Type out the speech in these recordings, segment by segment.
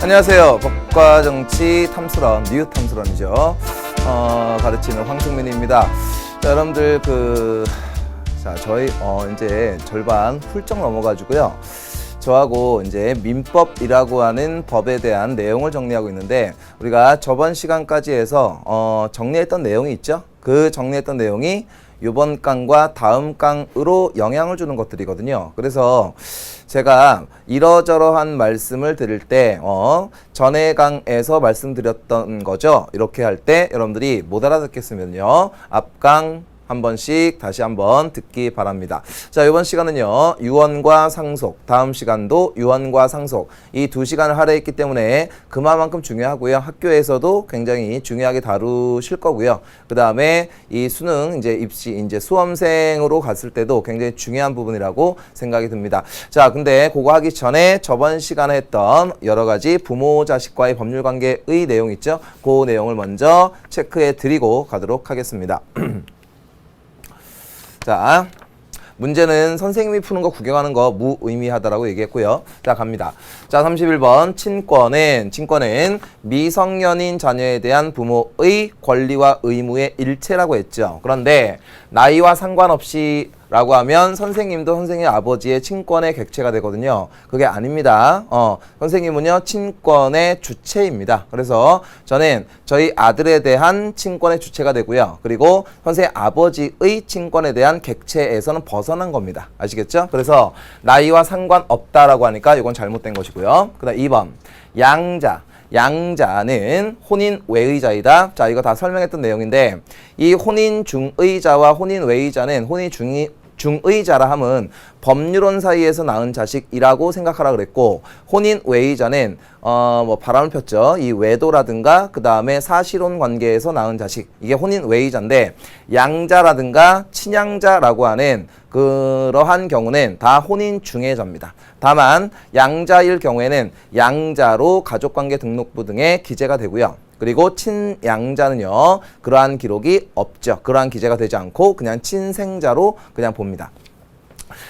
안녕하세요. 법과 정치 탐스런, 뉴 탐스런이죠. 가르치는 황승민입니다. 자, 여러분들 저희 이제 절반 훌쩍 넘어가지고요. 저하고 이제 민법이라고 하는 법에 대한 내용을 정리하고 있는데, 우리가 저번 시간까지 해서 정리했던 내용이 있죠. 그 정리했던 내용이 이번 강과 다음 강으로 영향을 주는 것들이거든요. 그래서 제가 이러저러한 말씀을 드릴 때 전에 강에서 말씀드렸던 거죠. 이렇게 할 때 여러분들이 못 알아듣겠으면요, 앞강 한 번씩 다시 한번 듣기 바랍니다. 자, 이번 시간은요, 유언과 상속, 다음 시간도 유언과 상속, 이 두 시간을 할애했기 때문에 그만큼 중요하고요. 학교에서도 굉장히 중요하게 다루실 거고요. 그 다음에 이 수능 입시 수험생으로 갔을 때도 굉장히 중요한 부분이라고 생각이 듭니다. 자, 근데 그거 하기 전에 저번 시간에 했던 여러 가지 부모 자식과의 법률 관계의 내용 있죠. 그 내용을 먼저 체크해 드리고 가도록 하겠습니다. 자, 문제는 선생님이 푸는 거 구경하는 거 무의미하다라고 얘기했고요. 자, 갑니다. 자, 31번 친권은 미성년인 자녀에 대한 부모의 권리와 의무의 일체라고 했죠. 그런데 나이와 상관없이 라고 하면 선생님도 선생님 아버지의 친권의 객체가 되거든요. 그게 아닙니다. 선생님은요, 친권의 주체입니다. 그래서 저는 저희 아들에 대한 친권의 주체가 되고요. 그리고 선생님 아버지의 친권에 대한 객체에서는 벗어난 겁니다. 아시겠죠? 그래서 나이와 상관없다라고 하니까 이건 잘못된 것이고요. 그 다음 2번 양자는 혼인 외의자이다. 자, 이거 다 설명했던 내용인데, 이 혼인 중의자와 혼인 외의자는 혼인 중의자라 함은 법률혼 사이에서 낳은 자식이라고 생각하라 그랬고, 혼인 외의자는 바람을 폈죠. 이 외도라든가 그 다음에 사실혼 관계에서 낳은 자식, 이게 혼인 외의자인데, 양자라든가 친양자라고 하는 그러한 경우는 다 혼인 중의자입니다. 다만 양자일 경우에는 양자로 가족관계 등록부 등에 기재가 되고요. 그리고 친양자는요, 그러한 기록이 없죠. 그러한 기재가 되지 않고 그냥 친생자로 그냥 봅니다.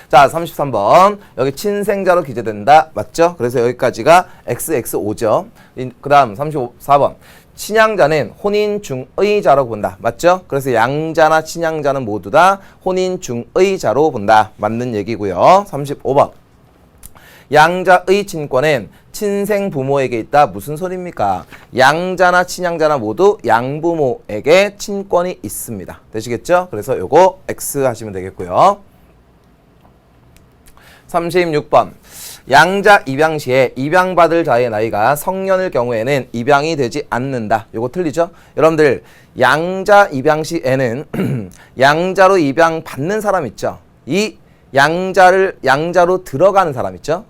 자, 33번. 여기 친생자로 기재된다. 맞죠? 그래서 여기까지가 XX5죠. 그 다음 34번. 친양자는 혼인 중의자로 본다. 맞죠? 그래서 양자나 친양자는 모두 다 혼인 중의자로 본다. 맞는 얘기고요. 35번. 양자의 친권은 친생 부모에게 있다. 무슨 소리입니까? 양자나 친양자나 모두 양부모에게 친권이 있습니다. 되시겠죠? 그래서 요거 X 하시면 되겠고요. 36번. 양자 입양 시에 입양받을 자의 나이가 성년일 경우에는 입양이 되지 않는다. 요거 틀리죠? 여러분들, 양자 입양 시에는 양자로 입양받는 사람 있죠? 이 양자로 들어가는 사람 있죠?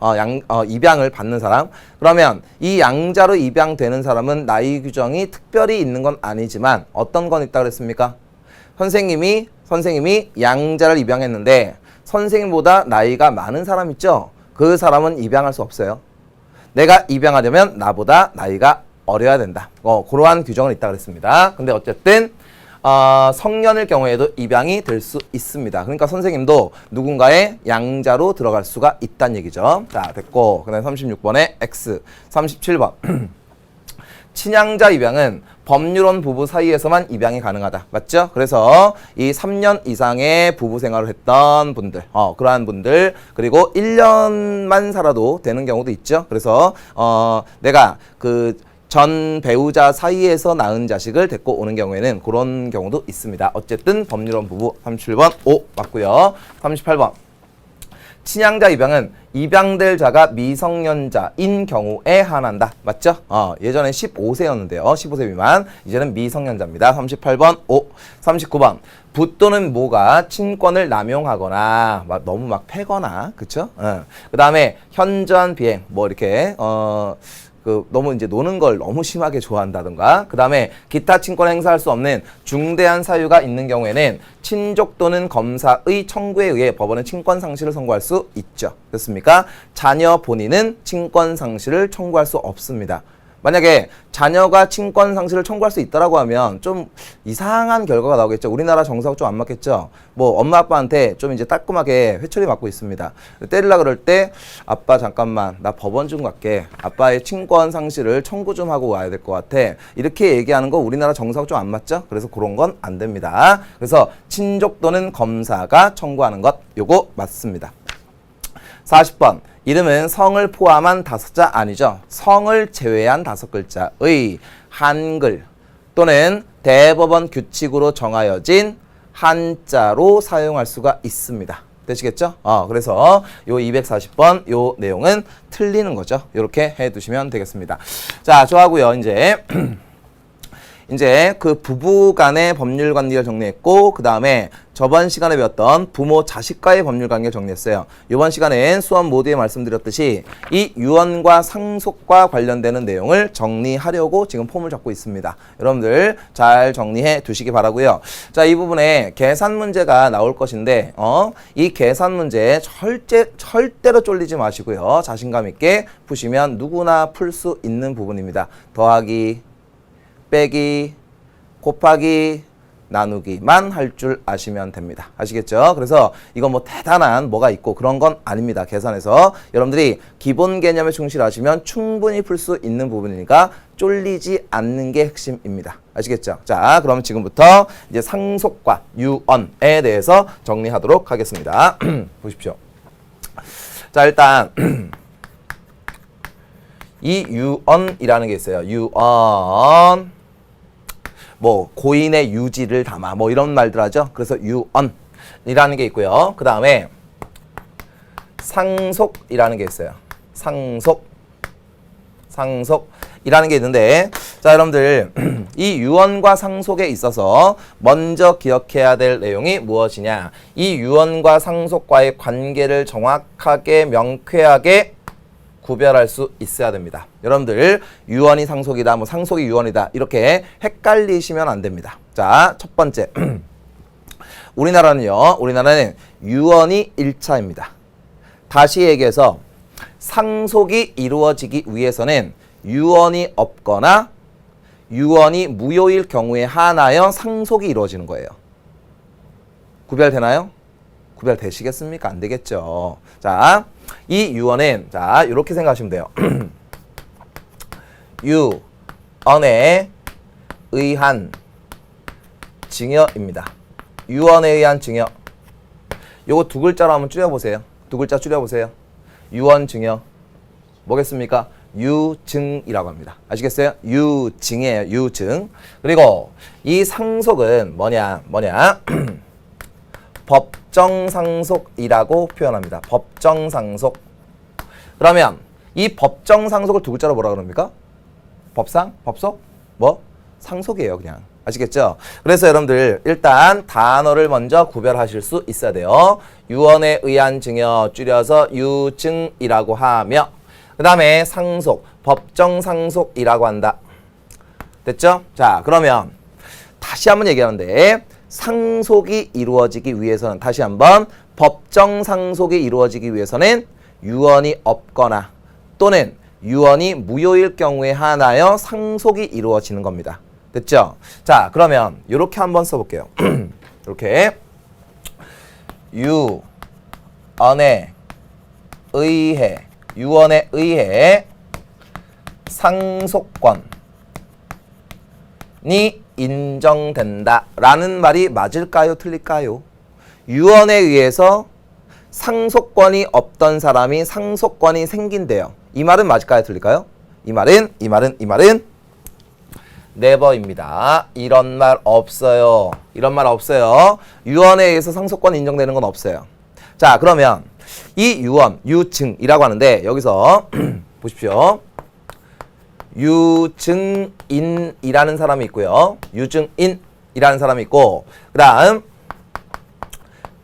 입양을 받는 사람. 그러면 이 양자로 입양되는 사람은 나이 규정이 특별히 있는 건 아니지만 어떤 건 있다고 그랬습니까? 선생님이 양자를 입양했는데 선생님보다 나이가 많은 사람 있죠? 그 사람은 입양할 수 없어요. 내가 입양하려면 나보다 나이가 어려야 된다. 그러한 규정은 있다고 그랬습니다. 근데 어쨌든 성년일 경우에도 입양이 될 수 있습니다. 그러니까 선생님도 누군가의 양자로 들어갈 수가 있다는 얘기죠. 자, 됐고, 그 다음 36번에 X. 37번. 친양자 입양은 법률혼 부부 사이에서만 입양이 가능하다. 맞죠? 그래서 이 3년 이상의 부부 생활을 했던 분들, 그러한 분들, 그리고 1년만 살아도 되는 경우도 있죠. 그래서 내가 전 배우자 사이에서 낳은 자식을 데리고 오는 경우에는 그런 경우도 있습니다. 어쨌든 법률혼 부부 37번 O 맞고요. 38번. 친양자 입양은 입양될 자가 미성년자인 경우에 한한다. 맞죠? 예전엔 15세였는데요. 15세 미만. 이제는 미성년자입니다. 38번 O. 39번. 부 또는 모가 친권을 남용하거나 너무 패거나, 그쵸? 그 다음에 현저한 비행, 이렇게 너무 이제 노는 걸 너무 심하게 좋아한다든가, 그 다음에 기타 친권 행사할 수 없는 중대한 사유가 있는 경우에는 친족 또는 검사의 청구에 의해 법원은 친권 상실을 선고할 수 있죠. 그렇습니까? 자녀 본인은 친권 상실을 청구할 수 없습니다. 만약에 자녀가 친권 상실을 청구할 수 있다라고 하면 좀 이상한 결과가 나오겠죠. 우리나라 정서하고 좀 안 맞겠죠. 뭐 엄마 아빠한테 좀 이제 따끔하게 회초리 맞고 있습니다. 때리려 그럴 때 아빠 잠깐만 나 법원 좀 갈게. 아빠의 친권 상실을 청구 좀 하고 와야 될 것 같아. 이렇게 얘기하는 거 우리나라 정서하고 좀 안 맞죠. 그래서 그런 건 안 됩니다. 그래서 친족 또는 검사가 청구하는 것 요거 맞습니다. 40번 이름은 성을 포함한 5자 아니죠. 성을 제외한 5글자의 한글 또는 대법원 규칙으로 정하여진 한자로 사용할 수가 있습니다. 되시겠죠? 그래서 요 240번 요 내용은 틀리는 거죠. 이렇게 해두시면 되겠습니다. 자, 저하고요. 이제 그 부부 간의 법률 관계를 정리했고 그 다음에 저번 시간에 배웠던 부모 자식과의 법률 관계를 정리했어요. 이번 시간엔 수업 모두에 말씀드렸듯이 이 유언과 상속과 관련되는 내용을 정리하려고 지금 폼을 잡고 있습니다. 여러분들 잘 정리해 두시기 바라고요. 자, 이 부분에 계산 문제가 나올 것인데 이 계산 문제 절대로 쫄리지 마시고요. 자신감 있게 푸시면 누구나 풀 수 있는 부분입니다. 더하기 빼기, 곱하기, 나누기만 할 줄 아시면 됩니다. 아시겠죠? 그래서 이거 뭐 대단한 뭐가 있고 그런 건 아닙니다. 계산에서 여러분들이 기본 개념에 충실하시면 충분히 풀 수 있는 부분이니까 쫄리지 않는 게 핵심입니다. 아시겠죠? 자, 그럼 지금부터 이제 상속과 유언에 대해서 정리하도록 하겠습니다. 보십시오. 자, 일단 이 유언이라는 게 있어요. 유언. 뭐 고인의 유지를 담아 뭐 이런 말들 하죠. 그래서 유언이라는 게 있고요. 그 다음에 상속이라는 게 있어요. 상속이라는 게 있는데 자, 여러분들 이 유언과 상속에 있어서 먼저 기억해야 될 내용이 무엇이냐. 이 유언과 상속과의 관계를 정확하게 명쾌하게 구별할 수 있어야 됩니다. 여러분들 유언이 상속이다, 뭐 상속이 유언이다 이렇게 헷갈리시면 안 됩니다. 자, 첫 번째 우리나라는 유언이 1차입니다. 다시 얘기해서 상속이 이루어지기 위해서는 유언이 없거나 유언이 무효일 경우에 한하여 상속이 이루어지는 거예요. 구별되나요? 구별되시겠습니까? 안 되겠죠. 자, 이 유언은 자, 이렇게 생각하시면 돼요. 유언에 의한 증여입니다. 유언에 의한 증여. 요거 두 글자로 한번 줄여보세요. 두 글자 줄여보세요. 유언 증여. 뭐겠습니까? 유증이라고 합니다. 아시겠어요? 유증이에요. 유증. 그리고 이 상속은 뭐냐? 법정상속이라고 표현합니다. 법정상속. 그러면 이 법정상속을 두 글자로 뭐라 그럽니까? 법상? 법속? 뭐? 상속이에요, 그냥. 아시겠죠? 그래서 여러분들 일단 단어를 먼저 구별하실 수 있어야 돼요. 유언에 의한 증여 줄여서 유증이라고 하며 그 다음에 상속, 법정상속이라고 한다. 됐죠? 자, 그러면 다시 한번 얘기하는데 상속이 이루어지기 위해서는 다시 한번 법정상속이 이루어지기 위해서는 유언이 없거나 또는 유언이 무효일 경우에 한하여 상속이 이루어지는 겁니다. 됐죠? 자, 그러면 이렇게 한번 써볼게요. 이렇게 유언에 의해 상속권이 인정된다 라는 말이 맞을까요? 틀릴까요? 유언에 의해서 상속권이 없던 사람이 상속권이 생긴대요. 이 말은 맞을까요? 틀릴까요? 이 말은 네버입니다. 이런 말 없어요. 이런 말 없어요. 유언에 의해서 상속권이 인정되는 건 없어요. 자, 그러면 이 유언, 유증이라고 하는데 여기서 보십시오. 유증인이라는 사람이 있고요. 유증인이라는 사람이 있고 그 다음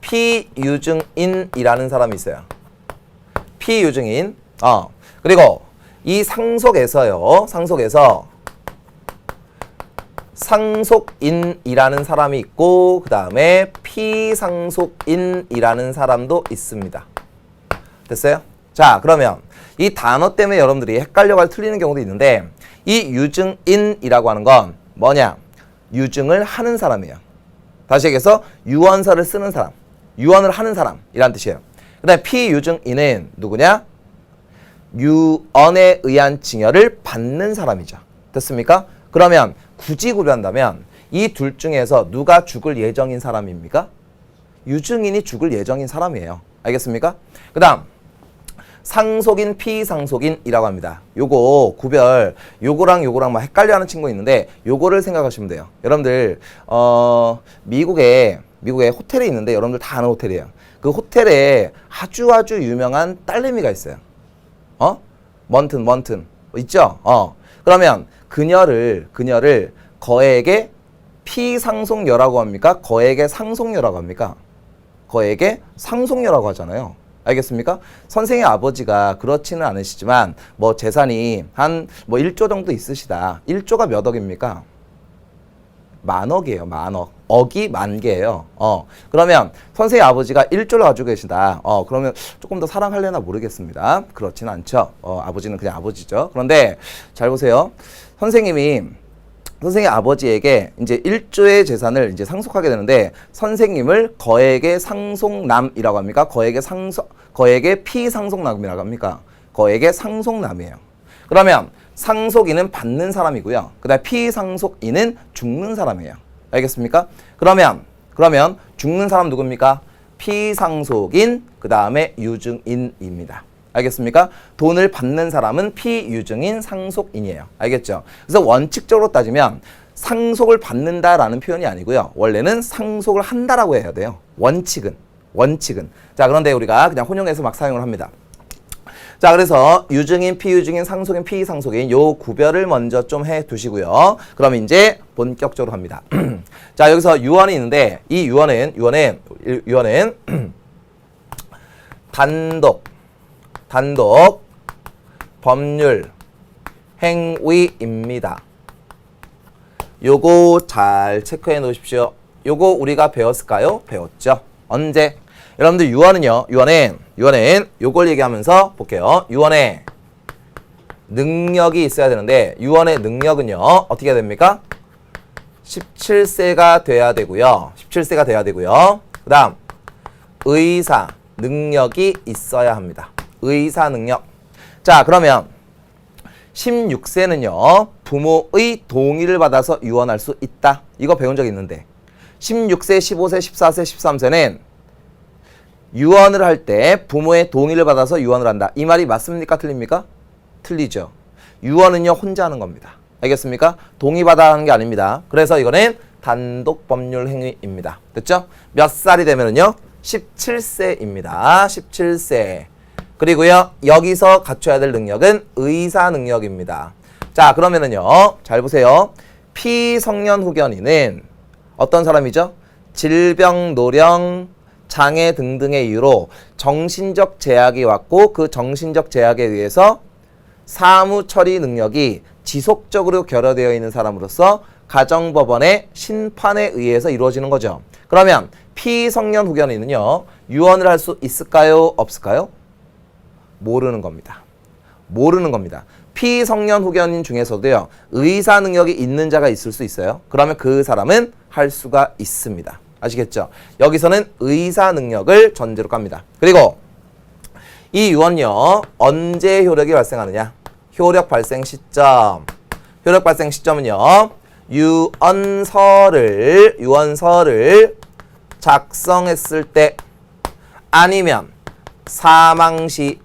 피유증인이라는 사람이 있어요. 피유증인. 그리고 이 상속에서 상속인이라는 사람이 있고 그 다음에 피상속인이라는 사람도 있습니다. 됐어요? 자, 그러면 이 단어 때문에 여러분들이 헷갈려가지고 틀리는 경우도 있는데 이 유증인이라고 하는 건 뭐냐? 유증을 하는 사람이에요. 다시 얘기해서 유언서를 쓰는 사람, 유언을 하는 사람이란 뜻이에요. 그 다음에 피유증인은 누구냐? 유언에 의한 징여를 받는 사람이죠. 됐습니까? 그러면 굳이 구별한다면 이 둘 중에서 누가 죽을 예정인 사람입니까? 유증인이 죽을 예정인 사람이에요. 알겠습니까? 그 다음 상속인, 피상속인이라고 합니다. 요거 구별, 요거랑 막 헷갈려하는 친구 있는데 요거를 생각하시면 돼요. 여러분들 미국에 호텔이 있는데 여러분들 다 아는 호텔이에요. 그 호텔에 아주 유명한 딸내미가 있어요. 먼튼 있죠? 그러면 그녀를 거액의 피상속녀라고 합니까? 거액의 상속녀라고 합니까? 거액의 상속녀라고 하잖아요. 알겠습니까? 선생의 아버지가 그렇지는 않으시지만 뭐 재산이 한 뭐 1조 정도 있으시다. 1조가 몇 억입니까? 만억이에요. 만억. 억이 만 개예요. 그러면 선생의 아버지가 1조를 가지고 계시다. 그러면 조금 더 사랑할래나 모르겠습니다. 그렇지는 않죠. 아버지는 그냥 아버지죠. 그런데 잘 보세요. 선생님의 아버지에게 이제 1조의 재산을 이제 상속하게 되는데 선생님을 거액의 상속남이라고 합니까? 거액의 피상속남이라고 합니까? 거액의 상속남이에요. 그러면 상속인은 받는 사람이고요. 그다음에 피상속인은 죽는 사람이에요. 알겠습니까? 그러면 죽는 사람 누굽니까? 피상속인, 그다음에 유증인입니다. 알겠습니까? 돈을 받는 사람은 피유증인, 상속인이에요. 알겠죠? 그래서 원칙적으로 따지면 상속을 받는다라는 표현이 아니고요. 원래는 상속을 한다라고 해야 돼요. 원칙은. 자, 그런데 우리가 그냥 혼용해서 막 사용을 합니다. 자, 그래서 유증인, 피유증인, 상속인, 피상속인 요 구별을 먼저 좀 해 두시고요. 그럼 이제 본격적으로 합니다. 자, 여기서 유언이 있는데 이 유언은 단독 법률 행위입니다. 요거 잘 체크해 놓으십시오. 요거 우리가 배웠을까요? 배웠죠. 언제? 여러분들 유언은요. 유언은 요걸 얘기하면서 볼게요. 유언에 능력이 있어야 되는데 유언의 능력은요. 어떻게 해야 됩니까? 17세가 돼야 되고요. 그 다음 의사 능력이 있어야 합니다. 의사 능력. 자, 그러면 16세는요. 부모의 동의를 받아서 유언할 수 있다. 이거 배운 적 있는데 16세, 15세, 14세, 13세는 유언을 할 때 부모의 동의를 받아서 유언을 한다. 이 말이 맞습니까? 틀립니까? 틀리죠. 유언은요. 혼자 하는 겁니다. 알겠습니까? 동의받아 하는 게 아닙니다. 그래서 이거는 단독 법률 행위입니다. 됐죠? 몇 살이 되면은요? 17세입니다. 17세. 그리고요. 여기서 갖춰야 될 능력은 의사 능력입니다. 자, 그러면은요. 잘 보세요. 피성년 후견인은 어떤 사람이죠? 질병, 노령, 장애 등등의 이유로 정신적 제약이 왔고 그 정신적 제약에 의해서 사무 처리 능력이 지속적으로 결여되어 있는 사람으로서 가정법원의 심판에 의해서 이루어지는 거죠. 그러면 피성년 후견인은요. 유언을 할 수 있을까요? 없을까요? 모르는 겁니다. 피성년 후견인 중에서도요. 의사 능력이 있는 자가 있을 수 있어요. 그러면 그 사람은 할 수가 있습니다. 아시겠죠? 여기서는 의사 능력을 전제로 깝니다. 그리고 이 유언요. 언제 효력이 발생하느냐? 효력 발생 시점은요. 유언서를 작성했을 때 아니면 사망 시.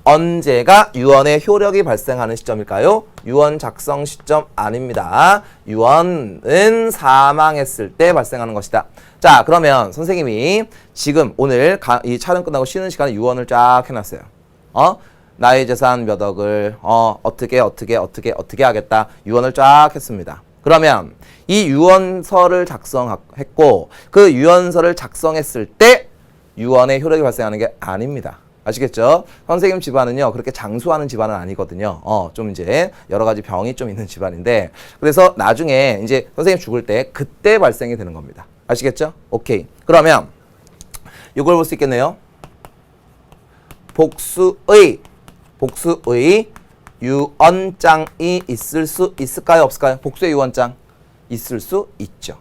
언제가 유언의 효력이 발생하는 시점일까요? 유언 작성 시점 아닙니다. 유언은 사망했을 때 발생하는 것이다. 자, 그러면 선생님이 지금 오늘 이 촬영 끝나고 쉬는 시간에 유언을 쫙 해놨어요. 나의 재산 몇 억을 어떻게 하겠다. 유언을 쫙 했습니다. 그러면 이 유언서를 작성했고 그 유언서를 작성했을 때 유언의 효력이 발생하는 게 아닙니다. 아시겠죠? 선생님 집안은요, 그렇게 장수하는 집안은 아니거든요. 좀 이제 여러 가지 병이 좀 있는 집안인데, 그래서 나중에 이제 선생님 죽을 때 그때 발생이 되는 겁니다. 아시겠죠? 오케이. 그러면 이걸 볼 수 있겠네요. 복수의 유언장이 있을 수 있을까요? 없을까요? 복수의 유언장 있을 수 있죠.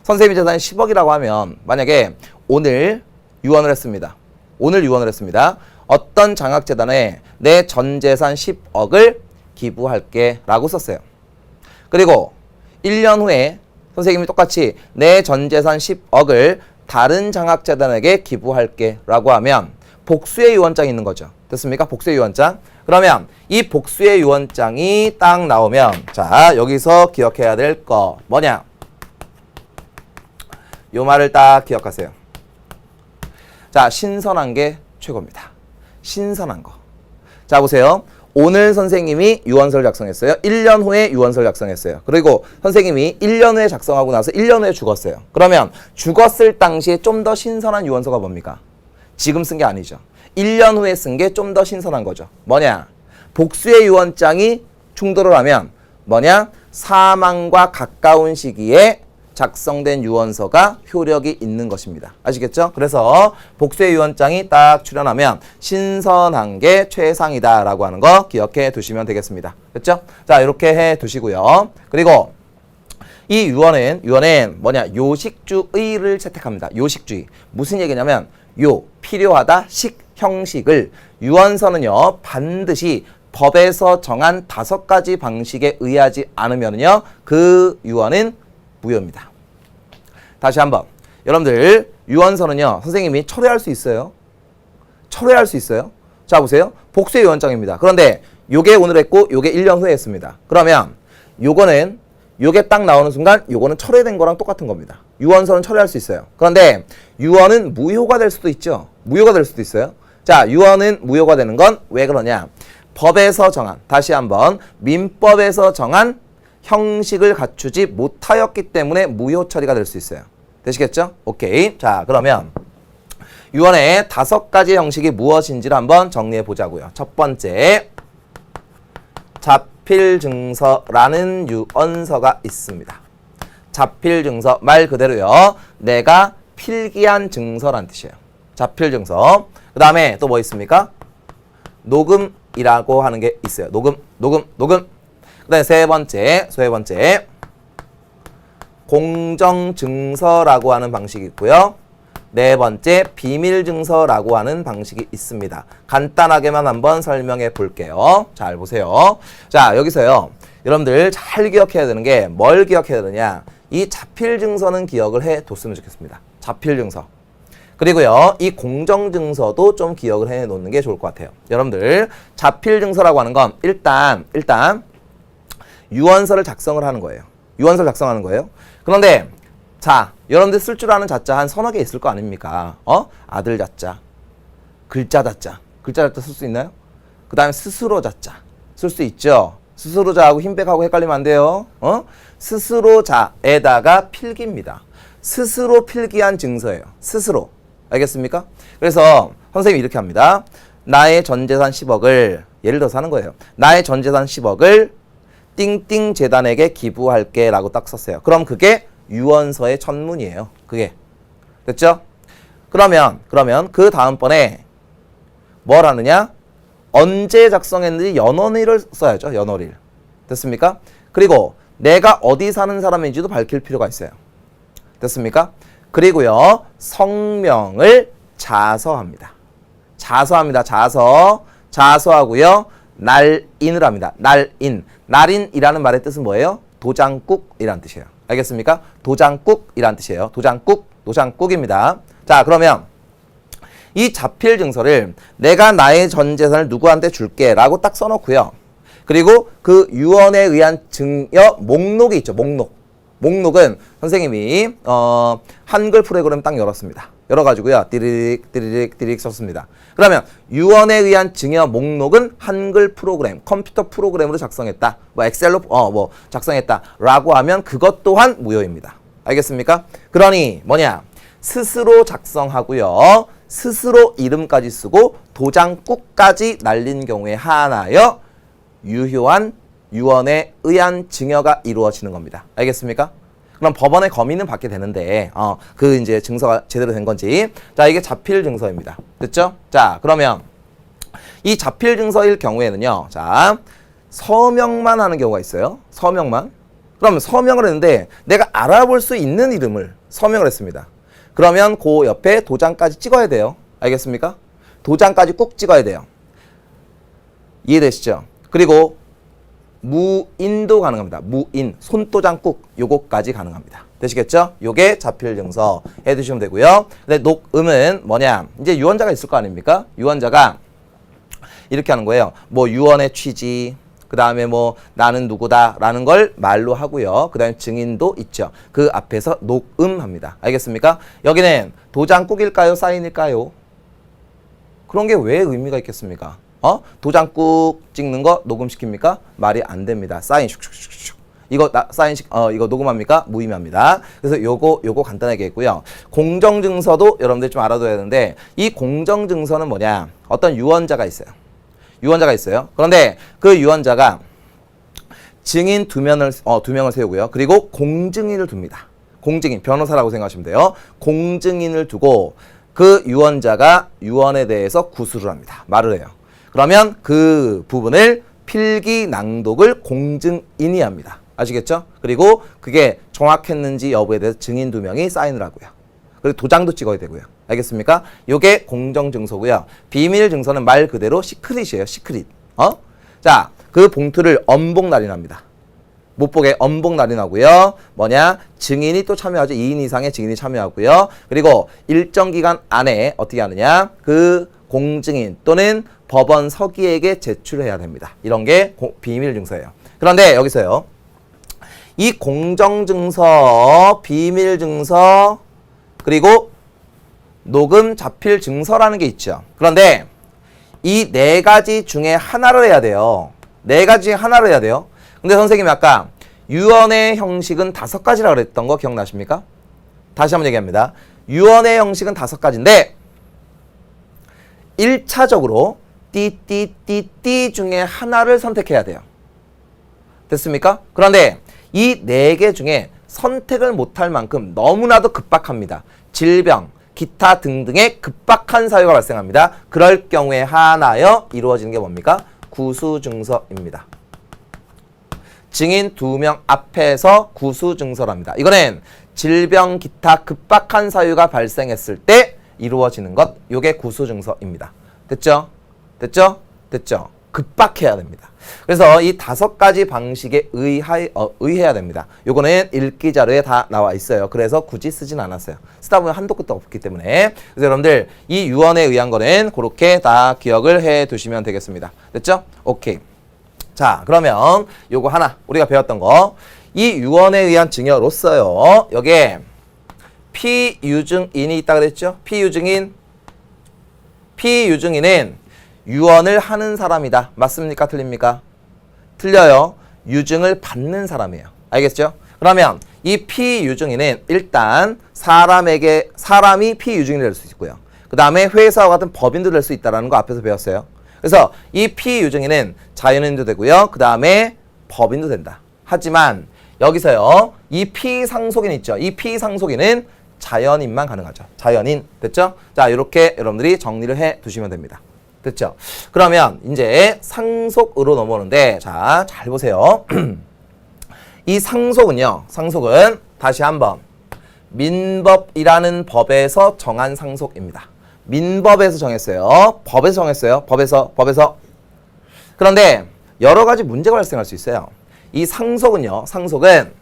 선생님이 재산이 10억이라고 하면 만약에 오늘 유언을 했습니다. 어떤 장학재단에 내 전 재산 10억을 기부할게 라고 썼어요. 그리고 1년 후에 선생님이 똑같이 내 전 재산 10억을 다른 장학재단에게 기부할게 라고 하면 복수의 유언장이 있는 거죠. 됐습니까? 복수의 유언장. 그러면 이 복수의 유언장이 딱 나오면 자, 여기서 기억해야 될 거 뭐냐? 요 말을 딱 기억하세요. 자, 신선한 게 최고입니다. 신선한 거. 자, 보세요. 오늘 선생님이 유언서를 작성했어요. 1년 후에 유언서를 작성했어요. 그리고 선생님이 1년 후에 작성하고 나서 1년 후에 죽었어요. 그러면 죽었을 당시에 좀 더 신선한 유언서가 뭡니까? 지금 쓴 게 아니죠. 1년 후에 쓴 게 좀 더 신선한 거죠. 뭐냐? 복수의 유언장이 충돌을 하면 뭐냐? 사망과 가까운 시기에 작성된 유언서가 효력이 있는 것입니다. 아시겠죠? 그래서 복수의 유언장이 딱 출현하면 신선한 게 최상이다 라고 하는 거 기억해 두시면 되겠습니다. 됐죠? 자, 이렇게 해 두시고요. 그리고 이 유언은 뭐냐? 요식주의를 채택합니다. 요식주의. 무슨 얘기냐면 필요하다, 형식을 유언서는요 반드시 법에서 정한 5가지 방식에 의하지 않으면요 그 유언은 무효입니다. 다시 한번. 여러분들 유언서는요 선생님이 철회할 수 있어요. 자, 보세요. 복수의 유언장입니다. 그런데 요게 오늘 했고 요게 1년 후에 했습니다. 그러면 요게 딱 나오는 순간 요거는 철회된 거랑 똑같은 겁니다. 유언서는 철회할 수 있어요. 그런데 유언은 무효가 될 수도 있죠. 무효가 될 수도 있어요. 자, 유언은 무효가 되는 건 왜 그러냐? 법에서 정한, 다시 한번 민법에서 정한 형식을 갖추지 못하였기 때문에 무효 처리가 될 수 있어요. 되시겠죠? 오케이. 자, 그러면 유언의 5가지 형식이 무엇인지를 한번 정리해 보자고요. 첫 번째, 자필증서라는 유언서가 있습니다. 자필증서 말 그대로요. 내가 필기한 증서란 뜻이에요. 자필증서. 그 다음에 또 뭐 있습니까? 녹음이라고 하는 게 있어요. 녹음. 그 다음에 세 번째 공정증서라고 하는 방식이 있고요. 네 번째 비밀증서라고 하는 방식이 있습니다. 간단하게만 한번 설명해 볼게요. 잘 보세요. 자, 여기서요. 여러분들 잘 기억해야 되는 게 뭘 기억해야 되느냐? 이 자필증서는 기억을 해 뒀으면 좋겠습니다. 자필증서. 그리고요. 이 공정증서도 좀 기억을 해 놓는 게 좋을 것 같아요. 여러분들 자필증서라고 하는 건 일단 유언서를 작성을 하는 거예요. 그런데 자, 여러분들 쓸 줄 아는 자자 한 서너 개 있을 거 아닙니까? 아들 자자, 글자 자자 쓸 수 있나요? 그 다음에 스스로 자자 쓸 수 있죠. 스스로 자하고 흰백하고 헷갈리면 안 돼요. 스스로 자에다가 필기입니다. 스스로 필기한 증서예요. 스스로. 알겠습니까? 그래서 선생님이 이렇게 합니다. 나의 전 재산 10억을 예를 들어서 하는 거예요. 나의 전 재산 10억을 띵띵 재단에게 기부할게 라고 딱 썼어요. 그럼 그게 유언서의 첫문이에요. 그게. 됐죠? 그러면 그 다음번에 뭘 하느냐? 언제 작성했는지 연월일을 써야죠. 연월일. 됐습니까? 그리고 내가 어디 사는 사람인지도 밝힐 필요가 있어요. 됐습니까? 그리고요. 성명을 자서합니다. 자서하고요. 날인을 합니다. 날인이라는 말의 뜻은 뭐예요? 도장국이라는 뜻이에요. 알겠습니까? 도장국이라는 뜻이에요. 도장국입니다. 자, 그러면 이 자필증서를 내가 나의 전 재산을 누구한테 줄게 라고 딱 써놓고요. 그리고 그 유언에 의한 증여 목록이 있죠. 목록은 선생님이 한글 프로그램 딱 열었습니다. 열어가지고요. 띠리릭 썼습니다. 그러면 유언에 의한 증여 목록은 한글 프로그램, 컴퓨터 프로그램으로 작성했다. 엑셀로 작성했다. 라고 하면 그것 또한 무효입니다. 알겠습니까? 그러니 뭐냐? 스스로 작성하고요. 스스로 이름까지 쓰고 도장국까지 날린 경우에 한하여 유효한 유언에 의한 증여가 이루어지는 겁니다. 알겠습니까? 그럼 법원의 검의는 받게 되는데 그 이제 증서가 제대로 된 건지. 자, 이게 자필 증서입니다. 됐죠? 자, 그러면 이 자필 증서일 경우에는요. 자, 서명만 하는 경우가 있어요. 서명만. 그럼 서명을 했는데 내가 알아볼 수 있는 이름을 서명을 했습니다. 그러면 그 옆에 도장까지 찍어야 돼요. 알겠습니까? 도장까지 꼭 찍어야 돼요. 이해되시죠? 그리고 무인도 가능합니다. 무인, 손도장 꾹 요거까지 가능합니다. 되시겠죠? 요게 자필 증서 해두시면 되고요. 근데 녹음은 뭐냐? 이제 유언자가 있을 거 아닙니까? 유언자가 이렇게 하는 거예요. 뭐 유언의 취지, 그 다음에 뭐 나는 누구다 라는 걸 말로 하고요. 그 다음에 증인도 있죠. 그 앞에서 녹음합니다. 알겠습니까? 여기는 도장 꾹일까요? 사인일까요? 그런 게 왜 의미가 있겠습니까? 도장 꾹 찍는 거 녹음시킵니까? 말이 안 됩니다. 사인 슉슉슉슉. 이거 이거 녹음합니까? 무의미합니다. 그래서 요거 간단하게 했고요. 공정증서도 여러분들 좀 알아둬야 되는데 이 공정증서는 뭐냐? 어떤 유언자가 있어요. 유언자가 있어요. 그런데 그 유언자가 증인 두 명을 세우고요. 그리고 공증인을 둡니다. 공증인, 변호사라고 생각하시면 돼요. 공증인을 두고 그 유언자가 유언에 대해서 구술을 합니다. 말을 해요. 그러면 그 부분을 필기 낭독을 공증인이 합니다. 아시겠죠? 그리고 그게 정확했는지 여부에 대해서 증인 두 명이 사인을 하고요. 그리고 도장도 찍어야 되고요. 알겠습니까? 요게 공정증서고요. 비밀증서는 말 그대로 시크릿이에요. 시크릿. 자, 그 봉투를 엄복날인합니다. 못 보게 엄복날인하고요. 뭐냐? 증인이 또 참여하죠. 2인 이상의 증인이 참여하고요. 그리고 일정 기간 안에 어떻게 하느냐? 그 공증인 또는 법원 서기에게 제출해야 됩니다. 이런 게 비밀증서예요. 그런데 여기서요. 이 공정증서, 비밀증서, 그리고 녹음 자필 증서라는 게 있죠. 그런데 이 네 가지 중에 하나를 해야 돼요. 네 가지 중에 하나를 해야 돼요. 근데 선생님이 아까 유언의 형식은 5가지라고 그랬던 거 기억나십니까? 다시 한번 얘기합니다. 유언의 형식은 5가지인데 1차적으로 띠 중에 하나를 선택해야 돼요. 됐습니까? 그런데 이 4개 중에 선택을 못할 만큼 너무나도 급박합니다. 질병, 기타 등등의 급박한 사유가 발생합니다. 그럴 경우에 하나여 이루어지는 게 뭡니까? 구수증서입니다. 증인 2명 앞에서 구수증서랍니다. 이거는 질병, 기타 급박한 사유가 발생했을 때 이루어지는 것, 요게 구수증서입니다. 됐죠? 됐죠? 됐죠? 급박해야 됩니다. 그래서 이 5가지 방식에 의해야 됩니다. 요거는 읽기 자료에 다 나와 있어요. 그래서 굳이 쓰진 않았어요. 쓰다 보면 한도 끝도 없기 때문에. 그래서 여러분들 이 유언에 의한 거는 그렇게 다 기억을 해 두시면 되겠습니다. 됐죠? 오케이. 자, 그러면 요거 하나 우리가 배웠던 거. 이 유언에 의한 증여로서요. 여기에 피유증인이 있다 그랬죠? 피유증인은 유언을 하는 사람이다. 맞습니까? 틀립니까? 틀려요. 유증을 받는 사람이에요. 알겠죠? 그러면 이 피유증인은 일단 사람이 피유증이 될 수 있고요. 그 다음에 회사와 같은 법인도 될 수 있다는 거 앞에서 배웠어요. 그래서 이 피유증인은 자연인도 되고요. 그 다음에 법인도 된다. 하지만 여기서요. 이 피상속인 있죠. 이 피상속인은 자연인만 가능하죠. 자연인. 됐죠? 자, 이렇게 여러분들이 정리를 해 두시면 됩니다. 됐죠? 그러면 이제 상속으로 넘어오는데, 자, 잘 보세요. 이 상속은요. 상속은 다시 한번 민법이라는 법에서 정한 상속입니다. 민법에서 정했어요. 법에서 정했어요. 법에서. 그런데 여러 가지 문제가 발생할 수 있어요. 이 상속은요. 상속은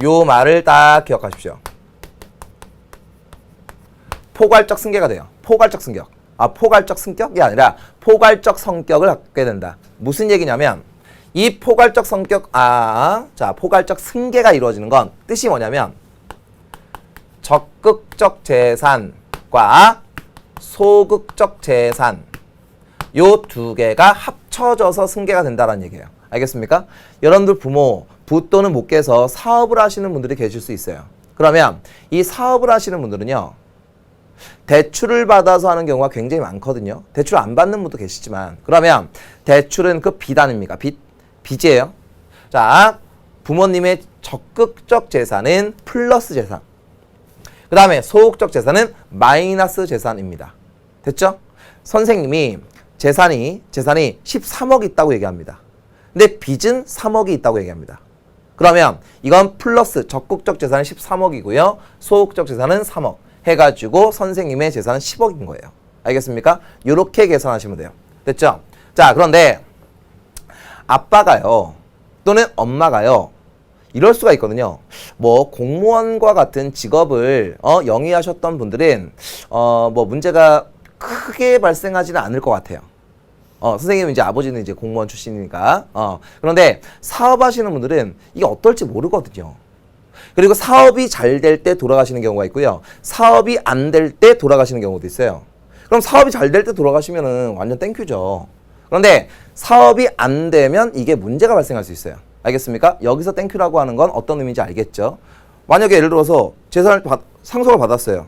요 말을 딱 기억하십시오. 포괄적 승계가 돼요. 포괄적 승격. 포괄적 승격이 아니라 포괄적 성격을 갖게 된다. 무슨 얘기냐면 이 포괄적 성격, 자, 포괄적 승계가 이루어지는 건 뜻이 뭐냐면 적극적 재산과 소극적 재산 요 2개가 합쳐져서 승계가 된다는 얘기예요. 알겠습니까? 여러분들 부모, 부 또는 모께서 사업을 하시는 분들이 계실 수 있어요. 그러면 이 사업을 하시는 분들은요. 대출을 받아서 하는 경우가 굉장히 많거든요. 대출 안 받는 분도 계시지만 그러면 대출은 그 빚 아닙니까? 빚이에요. 자, 부모님의 적극적 재산은 플러스 재산. 그 다음에 소극적 재산은 마이너스 재산입니다. 됐죠? 선생님이 재산이 13억 있다고 얘기합니다. 근데 빚은 3억이 있다고 얘기합니다. 그러면 이건 플러스 적극적 재산은 13억이고요. 소극적 재산은 3억. 해가지고 선생님의 재산은 10억인 거예요. 알겠습니까? 이렇게 계산하시면 돼요. 됐죠? 자, 그런데 아빠가요. 또는 엄마가요. 이럴 수가 있거든요. 뭐 공무원과 같은 직업을 영위하셨던 분들은 뭐 문제가 크게 발생하지는 않을 것 같아요. 선생님은 이제 아버지는 이제 공무원 출신이니까. 그런데 사업하시는 분들은 이게 어떨지 모르거든요. 그리고 사업이 잘 될 때 돌아가시는 경우가 있고요. 사업이 안 될 때 돌아가시는 경우도 있어요. 그럼 사업이 잘 될 때 돌아가시면은 완전 땡큐죠. 그런데 사업이 안 되면 이게 문제가 발생할 수 있어요. 알겠습니까? 여기서 땡큐라고 하는 건 어떤 의미인지 알겠죠? 만약에 예를 들어서 재산을 상속을 받았어요.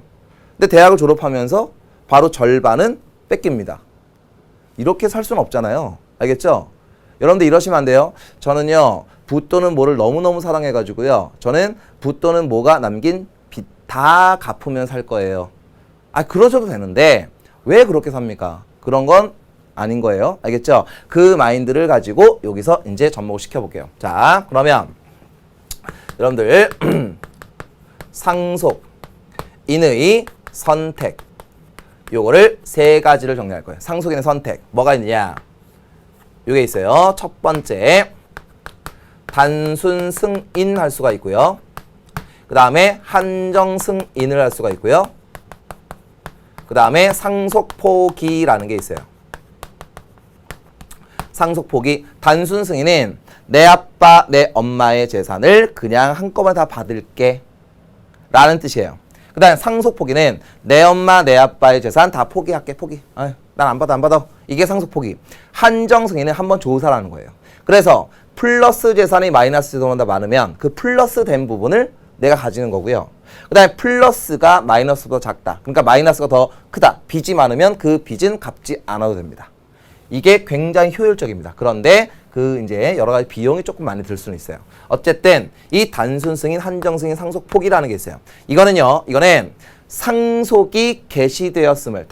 근데 대학을 졸업하면서 바로 절반은 뺏깁니다. 이렇게 살 수는 없잖아요. 알겠죠? 여러분들 이러시면 안 돼요. 저는요, 부 또는 모를 너무너무 사랑해가지고요. 저는 부 또는 모가 남긴 빚 다 갚으면 살 거예요. 그러셔도 되는데, 왜 그렇게 삽니까? 그런 건 아닌 거예요. 알겠죠? 그 마인드를 가지고 여기서 이제 접목을 시켜볼게요. 자, 그러면 여러분들 상속인의 선택 요거를 세 가지를 정리할 거예요. 상속인의 선택 뭐가 있느냐? 요게 있어요. 첫 번째 단순 승인 할 수가 있고요. 그 다음에 한정 승인을 할 수가 있고요. 그 다음에 상속 포기라는 게 있어요. 상속 포기. 단순 승인은 내 아빠, 내 엄마의 재산을 그냥 한꺼번에 다 받을게 라는 뜻이에요. 그 다음에 상속 포기는 내 엄마, 내 아빠의 재산 다 포기할게, 포기. 난 안 받아. 이게 상속 포기. 한정 승인은 한번 조사라는 거예요. 그래서 플러스 재산이 마이너스 재산보다 많으면 그 플러스 된 부분을 내가 가지는 거고요. 그 다음에 플러스가 마이너스보다 작다. 그러니까 마이너스가 더 크다. 빚이 많으면 그 빚은 갚지 않아도 됩니다. 이게 굉장히 효율적입니다. 그런데 그 이제 여러 가지 비용이 조금 많이 들 수는 있어요. 어쨌든 이 단순 승인, 한정 승인, 상속 포기라는 게 있어요. 이거는 상속이 개시되었음을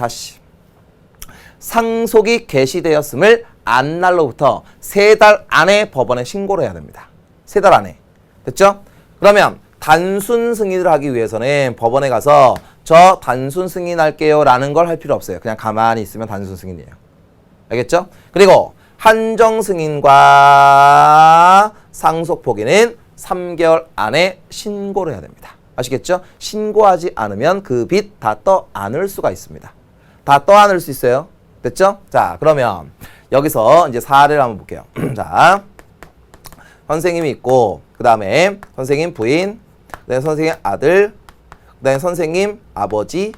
상속이 개시되었음을 안 날로부터 3달 안에 법원에 신고를 해야 됩니다. 3달 안에. 됐죠? 그러면 단순 승인을 하기 위해서는 법원에 가서 저 단순 승인할게요 라는 걸 할 필요 없어요. 그냥 가만히 있으면 단순 승인이에요. 알겠죠? 그리고 한정 승인과 상속 포기는 3개월 안에 신고를 해야 됩니다. 아시겠죠? 신고하지 않으면 그 빚 다 떠안을 수가 있습니다. 다 떠안을 수 있어요. 됐죠? 자, 그러면 여기서 이제 사례를 한번 볼게요. 자, 선생님이 있고, 그 다음에 선생님 부인, 그 다음에 선생님 아들, 그 다음에 선생님 아버지,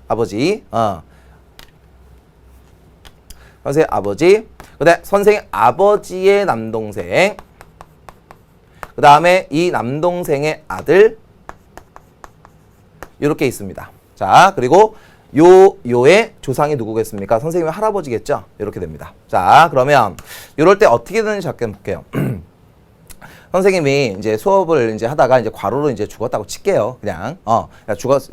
선생님 아버지, 그 다음에 선생님 아버지의 남동생, 그 다음에 이 남동생의 아들, 이렇게 있습니다. 자, 그리고 요의 조상이 누구겠습니까? 선생님의 할아버지겠죠? 이렇게 됩니다. 자, 그러면 이럴 때 어떻게 되는지 잠깐 볼게요. 선생님이 이제 수업을 이제 하다가 이제 과로로 이제 죽었다고 칠게요. 그냥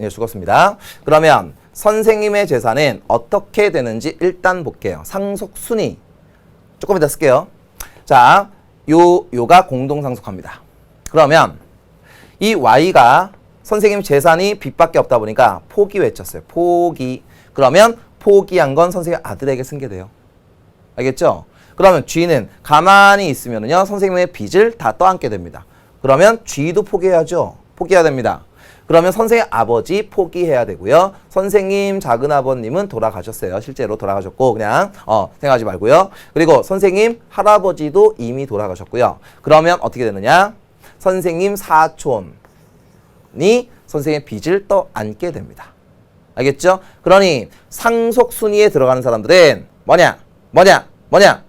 죽었습니다. 그러면 선생님의 재산은 어떻게 되는지 일단 볼게요. 상속 순위 조금 이따 쓸게요. 자, 요가 공동 상속합니다. 그러면 이 Y가 선생님 재산이 빚밖에 없다 보니까 포기 외쳤어요. 포기. 그러면 포기한 건 선생님 아들에게 승계돼요. 알겠죠? 그러면 G는 가만히 있으면은요, 선생님의 빚을 다 떠안게 됩니다. 그러면 G도 포기해야죠. 포기해야 됩니다. 그러면 선생님 아버지 포기해야 되고요. 선생님 작은아버님은 돌아가셨어요. 실제로 돌아가셨고 그냥 생각하지 말고요. 그리고 선생님 할아버지도 이미 돌아가셨고요. 그러면 어떻게 되느냐? 선생님 사촌이 선생님의 빚을 떠안게 됩니다. 알겠죠? 그러니 상속 순위에 들어가는 사람들은 뭐냐?